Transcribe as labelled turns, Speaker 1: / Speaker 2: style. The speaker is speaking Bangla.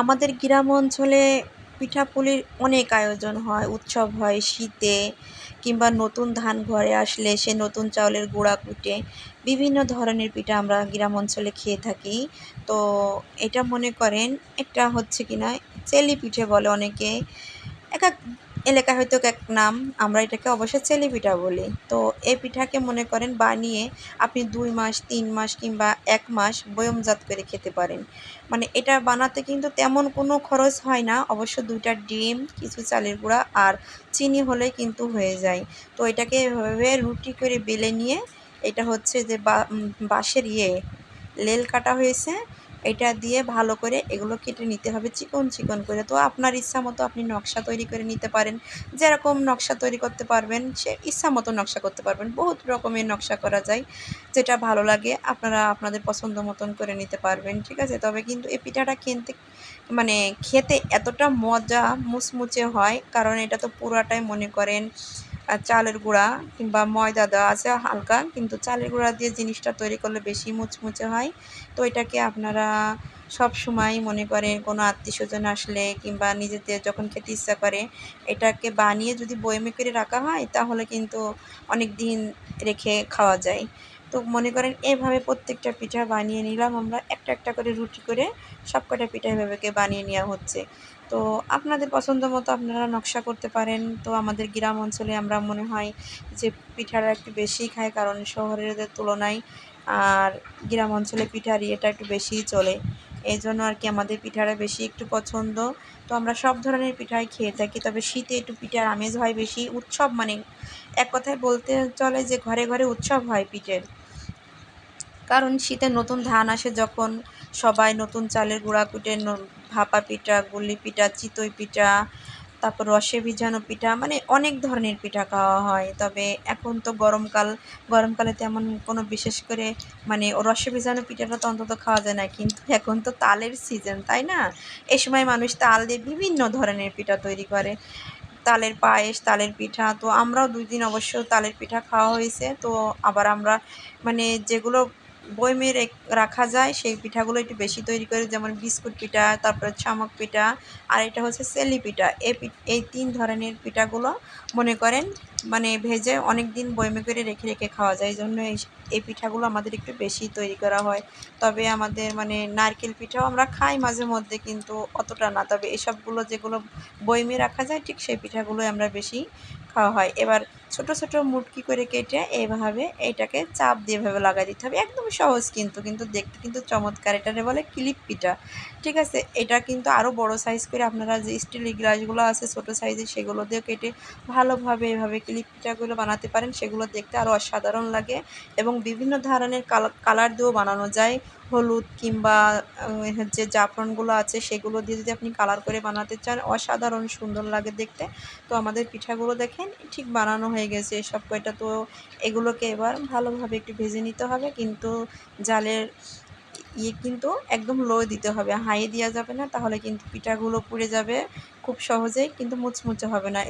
Speaker 1: আমাদের গ্রাম অঞ্চলে পিঠাপুলির অনেক আয়োজন হয়, উৎসব হয় শীতে কিংবা নতুন ধান ঘরে আসলে সে নতুন চাউলের গুঁড়া কুটে বিভিন্ন ধরনের পিঠা আমরা গ্রাম অঞ্চলে খেয়ে থাকি। তো এটা মনে করেন একটা হচ্ছে কিনা চেলি পিঠে বলে অনেকে, এক এক এলাকায় হয়তো এক নাম, আমরা এটাকে অবশ্য চেলি পিঠা বলি। তো এই পিঠাকে মনে করেন বানিয়ে আপনি 2 মাস 3 মাস কিংবা 1 মাস বয়মজাত করে খেতে পারেন। মানে এটা বানাতে কিন্তু তেমন কোনো খরচ হয় না, অবশ্য 2টা ডিম, কিছু চালের গুঁড়া আর চিনি হলেই কিন্তু হয়ে যায়। তো এটাকে এভাবে রুটি করে বেলে নিয়ে, এটা হচ্ছে যে বাঁশের লেল কাটা হয়েছে, এটা দিয়ে ভালো করে এগুলো কেটে নিতে হবে চিকন চিকন করে। তো আপনার ইচ্ছা মতো আপনি নকশা তৈরি করে নিতে পারেন, যেরকম নকশা তৈরি করতে পারবেন সে ইচ্ছা মতো নকশা করতে পারবেন। বহুত রকমের নকশা করা যায়, যেটা ভালো লাগে আপনারা আপনাদের পছন্দ মতন করে নিতে পারবেন, ঠিক আছে। তবে কিন্তু এই পিঠাটা মানে খেতে এতটা মজা, মুচমুচে হয়, কারণ এটা তো পুরাটাই মনে করেন চালের গুঁড়া কিংবা ময়দা দেওয়া আছে হালকা, কিন্তু চালের গুঁড়া দিয়ে জিনিসটা তৈরি করলে বেশি মুচমুচে হয়। তো এটাকে আপনারা সব সময় মনে করেন কোনো আত্মীয়স্বজন আসলে কিংবা নিজেদের যখন খেতে ইচ্ছা করে, এটাকে বানিয়ে যদি বয়মে করে রাখা হয় তাহলে কিন্তু অনেক দিন রেখে খাওয়া যায়। তো মনে করেন এভাবে প্রত্যেকটা পিঠা বানিয়ে নিলাম আমরা, একটা একটা করে রুটি করে সবকটা পিঠা এভাবে বানিয়ে নেওয়া হচ্ছে। তো আপনাদের পছন্দ মতো আপনারা নকশা করতে পারেন। তো আমাদের গ্রাম অঞ্চলে আমরা মনে হয় যে পিঠাটা একটু বেশিই খাই, কারণ শহরের তুলনায় আর গ্রাম অঞ্চলে পিঠার ইয়েটা একটু বেশিই চলে, এই জন্য আর কি আমাদের পিঠাটা বেশি একটু পছন্দ। তো আমরা সব ধরনের পিঠাই খেয়ে থাকি, তবে শীতে একটু পিঠার আমেজ হয় বেশি, উৎসব মানে এক কথায় বলতে চলে যে ঘরে ঘরে উৎসব হয় পিঠের। কারণ শীতে নতুন ধান আসে যখন, সবাই নতুন চালের গুঁড়া কুটে ভাপা পিঠা, গুলি পিঠা, চিতই পিঠা, তারপর রসে ভিজানো পিঠা, মানে অনেক ধরনের পিঠা খাওয়া হয়। তবে এখন তো গরমকালে তেমন কোনো বিশেষ করে মানে রসে ভিজানো পিঠাটা তো অন্তত খাওয়া যায় না, কিন্তু এখন তো তালের সিজন, তাই না? এই সময় মানুষ তাল দিয়ে বিভিন্ন ধরনের পিঠা তৈরি করে, তালের পায়েস, তালের পিঠা। তো আমরাও 2 দিন অবশ্য তালের পিঠা খাওয়া হয়েছে। তো আবার আমরা মানে যেগুলো বয়মে রাখা যায় সেই পিঠাগুলো একটু বেশি তৈরি করি, যেমন বিস্কুট পিঠা, তারপরে চামক পিঠা, আর এটা হচ্ছে সেলি পিঠা। এই 3 ধরনের পিঠাগুলো মনে করেন মানে ভেজে অনেক দিন বয়মে করে রেখে রেখে খাওয়া যায়, এই জন্য এই পিঠাগুলো আমাদের একটু বেশি তৈরি করা হয়। তবে আমাদের মানে নারকেল পিঠাও আমরা খাই মাঝে মধ্যে, কিন্তু অতটা না। তবে এসবগুলো যেগুলো বয়মে রাখা যায় ঠিক সেই পিঠাগুলোই আমরা বেশি খাওয়া হয়। এবার ছোট ছোট মুটকি করে কেটে এইভাবে এইটাকে চাপ দিয়ে এভাবে লাগাই দিতে হবে, একদমই সহজ, কিন্তু দেখতে কিন্তু চমৎকার। এটারে বলে ক্লিপ পিঠা, ঠিক আছে। এটা কিন্তু আরও বড় সাইজ করে আপনারা যে স্টিলের গ্লাসগুলো আছে ছোট সাইজের, সেগুলো দিয়ে কেটে ভালোভাবে এভাবে ক্লিপ পিঠাগুলো বানাতে পারেন, সেগুলো দেখতে আরও অসাধারণ লাগে। এবং বিভিন্ন ধরনের কালার দিয়েও বানানো যায়, হলুদ কিংবা যে জাফরানগুলো আছে সেগুলো দিয়ে যদি আপনি কালার করে বানাতে চান, অসাধারণ সুন্দর লাগে দেখতে। তো আমাদের পিঠাগুলো দেখেন ঠিক বানানো হয়ে গেছে সব কয়টা। তো এগুলোকে এবার ভালোভাবে একটু ভেজে নিতে হবে, কিন্তু জালের কিন্তু একদম লো দিতে হবে, হাই দেওয়া যাবে না, তাহলে কিন্তু পিঠাগুলো পুড়ে যাবে খুব সহজেই, কিন্তু মুচমুচে হবে না।